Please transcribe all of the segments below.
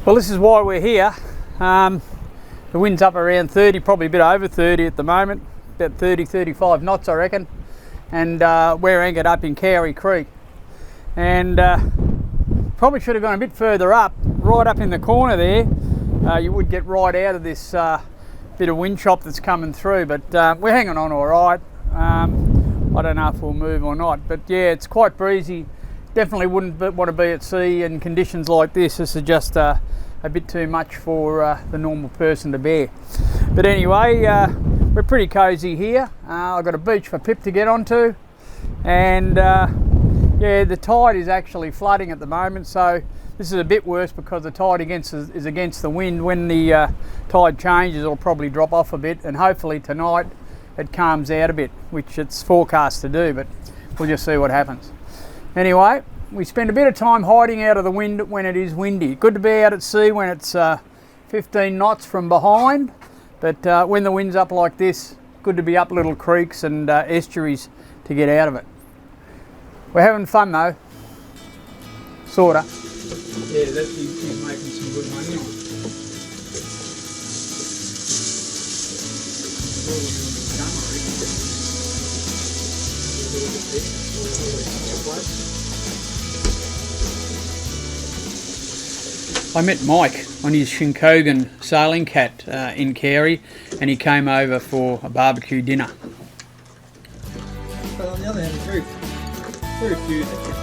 Well, this is why we're here. The wind's up around 30, probably a bit over 30 at the moment, about 30, 35 knots I reckon, and we're anchored up in Cowrie Creek. And probably should have gone a bit further up, right up in the corner there. You would get right out of this bit of wind chop that's coming through, but we're hanging on all right. I don't know if we'll move or not, but yeah, it's quite breezy. Definitely wouldn't want to be at sea in conditions like this. This is just a bit too much for the normal person to bear. But anyway, we're pretty cosy here. I've got a beach for Pip to get onto, and yeah, the tide is actually flooding at the moment, so this is a bit worse because the tide is against the wind. When the tide changes, it'll probably drop off a bit, and hopefully tonight it calms out a bit, which it's forecast to do, but we'll just see what happens. Anyway, we spend a bit of time hiding out of the wind when it is windy. Good to be out at sea when it's 15 knots from behind, but when the wind's up like this, good to be up little creeks and estuaries to get out of it. We're having fun though, sorta. Yeah, he's making some good money on I met Mike on his Shinkogan sailing cat in Cowrie, and he came over for a barbecue dinner. But on the other hand, there's very few that get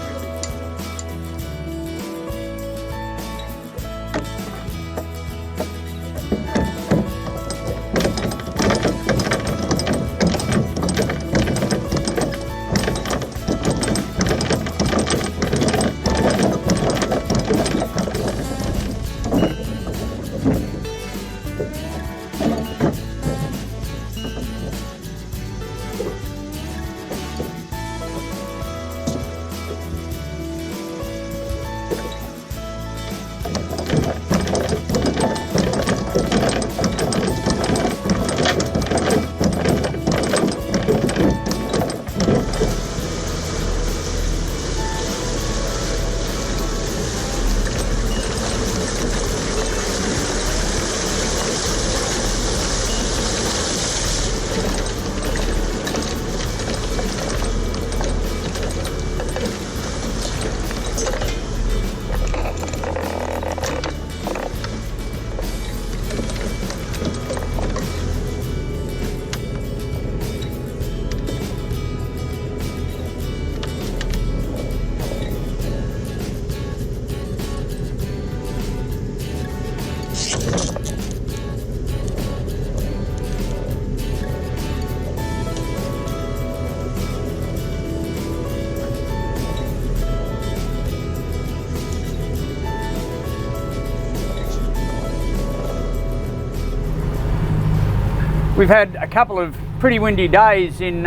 We've had a couple of pretty windy days in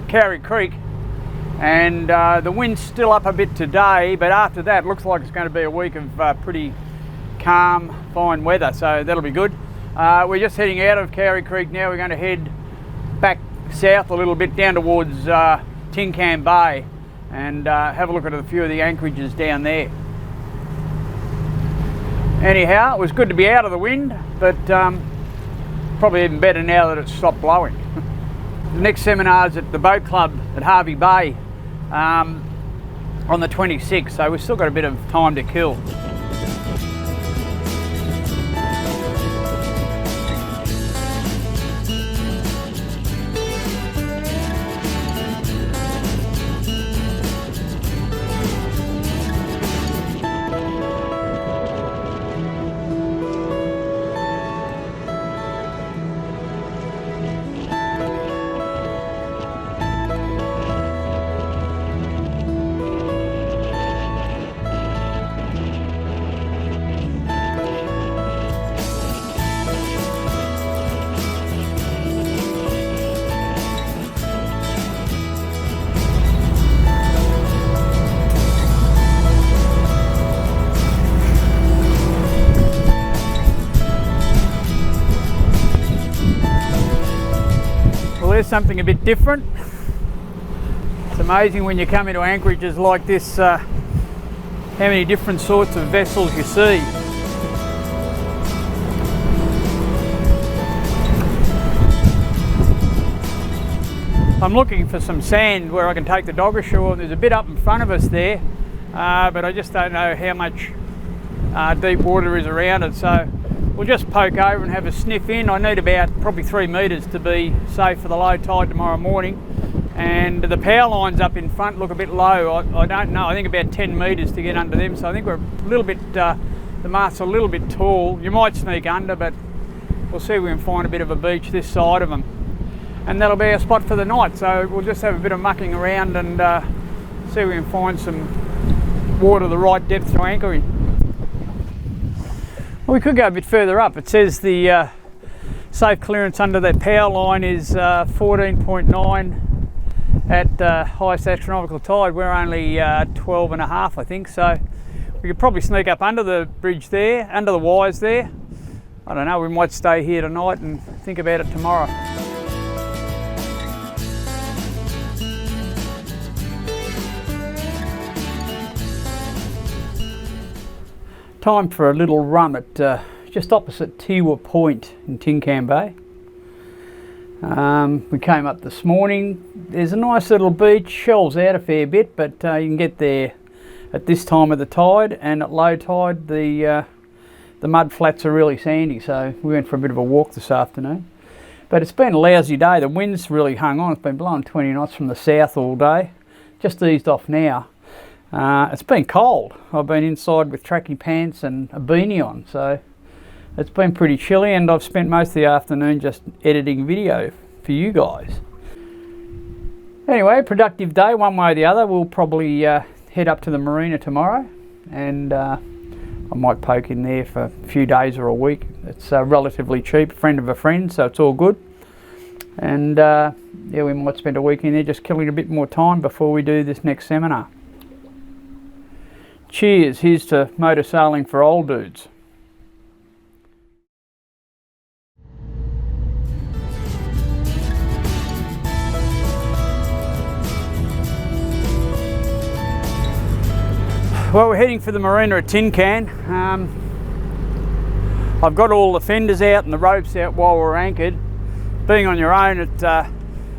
Cowrie Creek, and the wind's still up a bit today, but after that it looks like it's going to be a week of pretty calm, fine weather, so that'll be good. We're just heading out of Cowrie Creek now. We're going to head back south a little bit down towards Tin Can Bay and have a look at a few of the anchorages down there. Anyhow, it was good to be out of the wind, but probably even better now that it's stopped blowing. The next seminar's at the boat club at Hervey Bay on the 26th, so we've still got a bit of time to kill. There's something a bit different. It's amazing when you come into anchorages like this how many different sorts of vessels you see. I'm looking for some sand where I can take the dog ashore. There's a bit up in front of us there, but I just don't know how much deep water is around it, so we'll just poke over and have a sniff in. I need about probably 3 metres to be safe for the low tide tomorrow morning, and the power lines up in front look a bit low. I don't know, I think about 10 metres to get under them, so I think we're a little bit, the mast's a little bit tall. You might sneak under, but we'll see if we can find a bit of a beach this side of them. And that'll be our spot for the night, so we'll just have a bit of mucking around and see if we can find some water the right depth to anchor in. Well, we could go a bit further up. It says the safe clearance under that power line is 14.9 at highest astronomical tide. We're only 12.5, I think, so we could probably sneak up under the bridge there, under the wires there. I don't know, we might stay here tonight and think about it tomorrow. Time for a little run at just opposite Tiwa Point in Tin Can Bay. We came up this morning. There's a nice little beach, shelves out a fair bit, but you can get there at this time of the tide, and at low tide the mud flats are really sandy, so we went for a bit of a walk this afternoon. But it's been a lousy day. The wind's really hung on. It's been blowing 20 knots from the south all day. Just eased off now. It's been cold. I've been inside with tracky pants and a beanie on, so it's been pretty chilly, and I've spent most of the afternoon just editing video for you guys. Anyway, productive day one way or the other. We'll probably head up to the marina tomorrow, and I might poke in there for a few days or a week. It's relatively cheap, friend of a friend, so it's all good. And yeah, we might spend a week in there just killing a bit more time before we do this next seminar. Cheers, here's to motor sailing for old dudes. Well, we're heading for the marina at Tin Can. I've got all the fenders out and the ropes out while we're anchored. Being on your own,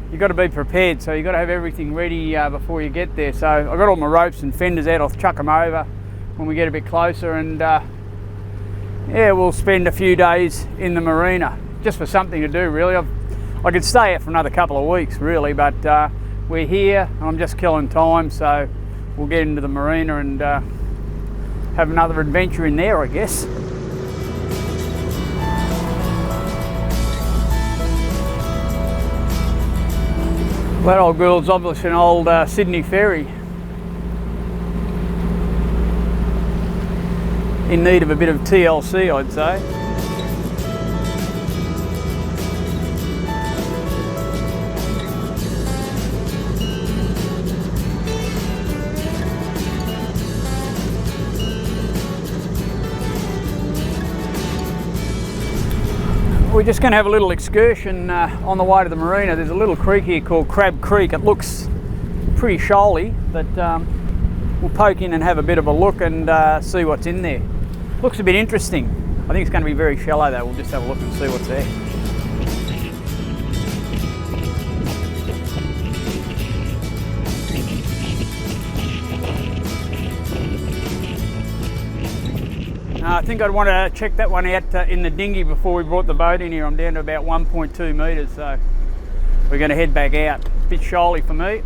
you've got to be prepared, so you've got to have everything ready before you get there. So I've got all my ropes and fenders out. I'll chuck them over when we get a bit closer, and yeah, we'll spend a few days in the marina just for something to do, really. I could stay out for another couple of weeks, really, but we're here and I'm just killing time, so we'll get into the marina and have another adventure in there, I guess. That old girl's obviously an old Sydney ferry. In need of a bit of TLC, I'd say. We're just going to have a little excursion on the way to the marina. There's a little creek here called Crab Creek. It looks pretty shoaly, but we'll poke in and have a bit of a look and see what's in there. Looks a bit interesting. I think it's going to be very shallow though. We'll just have a look and see what's there. I think I'd want to check that one out in the dinghy before we brought the boat in here. I'm down to about 1.2 metres, so we're going to head back out. A bit shoaly for me.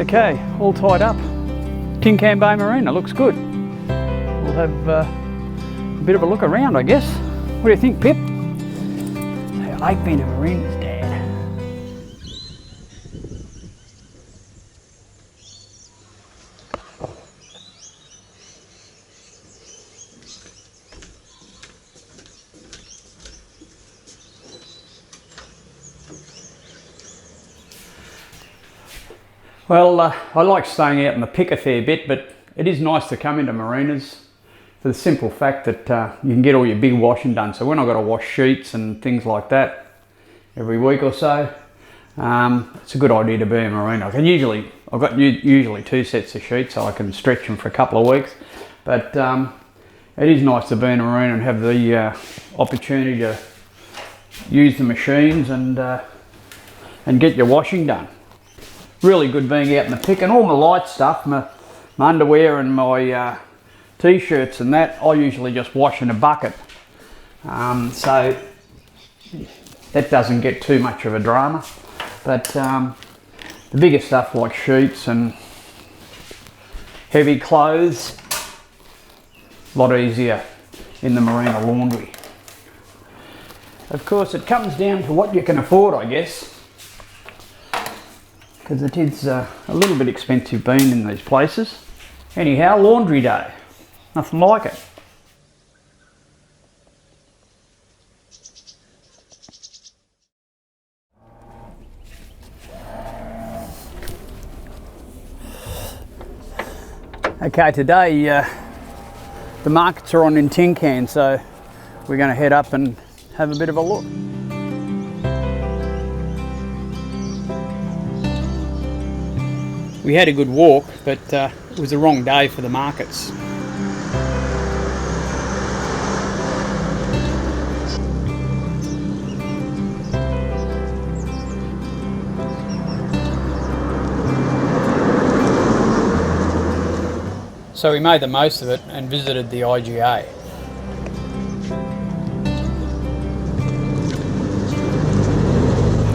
Okay, all tied up. Tin Can Bay Marina looks good. We'll have a bit of a look around, I guess. What do you think, Pip? So I like being a marina's dad. Well, I like staying out in the pick a fair bit, but it is nice to come into marinas for the simple fact that you can get all your big washing done. So when I've got to wash sheets and things like that every week or so, it's a good idea to be in a marina. I've got usually 2 sets of sheets, so I can stretch them for a couple of weeks. But it is nice to be in a marina and have the opportunity to use the machines and get your washing done. Really good being out in the pick, and all my light stuff, my underwear and my t-shirts and that, I usually just wash in a bucket. So that doesn't get too much of a drama. But the bigger stuff like sheets and heavy clothes, a lot easier in the marina laundry. Of course, it comes down to what you can afford, I guess, because it is a little bit expensive being in these places. Anyhow, laundry day, nothing like it. Okay, today the markets are on in Tin Can, so we're going to head up and have a bit of a look. We had a good walk, but it was the wrong day for the markets. So we made the most of it and visited the IGA.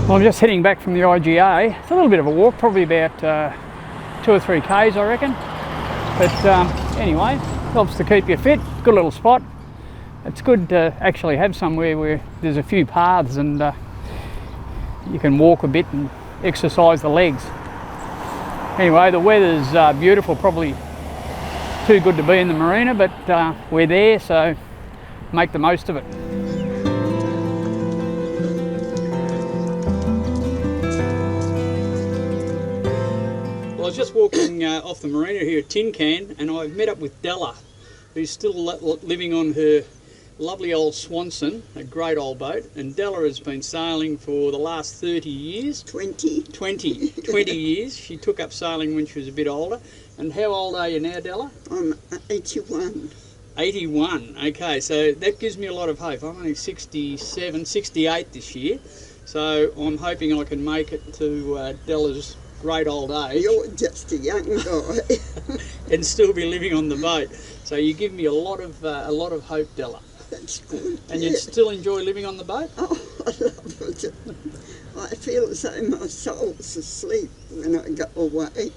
Well, I'm just heading back from the IGA. It's a little bit of a walk, probably about 2 or 3 Ks, I reckon. But anyway, helps to keep you fit. Good little spot. It's good to actually have somewhere where there's a few paths and you can walk a bit and exercise the legs. Anyway, the weather's beautiful, probably too good to be in the marina, but we're there, so make the most of it. Well, I was just walking off the marina here at Tin Can, and I met up with Della, who's still living on her lovely old Swanson, a great old boat. And Della has been sailing for the last 30 years. 20 years. She took up sailing when she was a bit older. And how old are you now, Della? I'm 81. 81, okay, so that gives me a lot of hope. I'm only 67, 68 this year, so I'm hoping I can make it to Della's great old age. You're just a young guy. And still be living on the boat. So you give me a lot of hope, Della. That's good. And you still enjoy living on the boat? Oh, I love it. I feel as though my soul's asleep when I go away.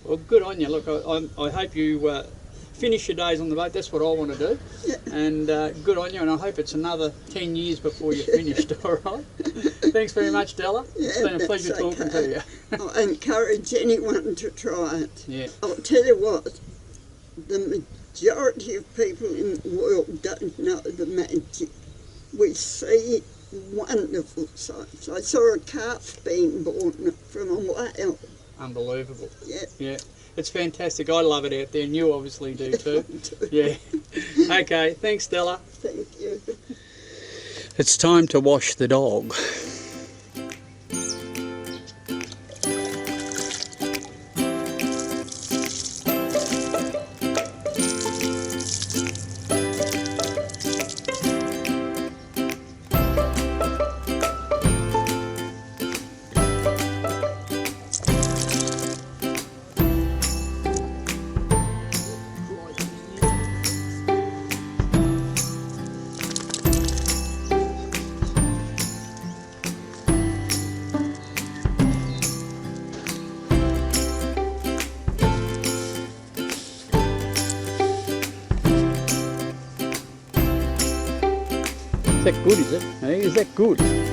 Well, good on you. Look, I hope you finish your days on the boat. That's what I want to do. Yeah. And good on you, and I hope it's another 10 years before you're finished, all right? Thanks very much, Della. It's been a pleasure talking to you. I encourage anyone to try it. Yeah. I'll tell you what, the majority of people in the world don't know the magic. We see wonderful sights. I saw a calf being born from a whale. Unbelievable. Yeah. Yeah. It's fantastic. I love it out there, and you obviously do too. Yeah. Okay, thanks, Della. Thank you. It's time to wash the dog. Is that good, is it? Hey, is that good?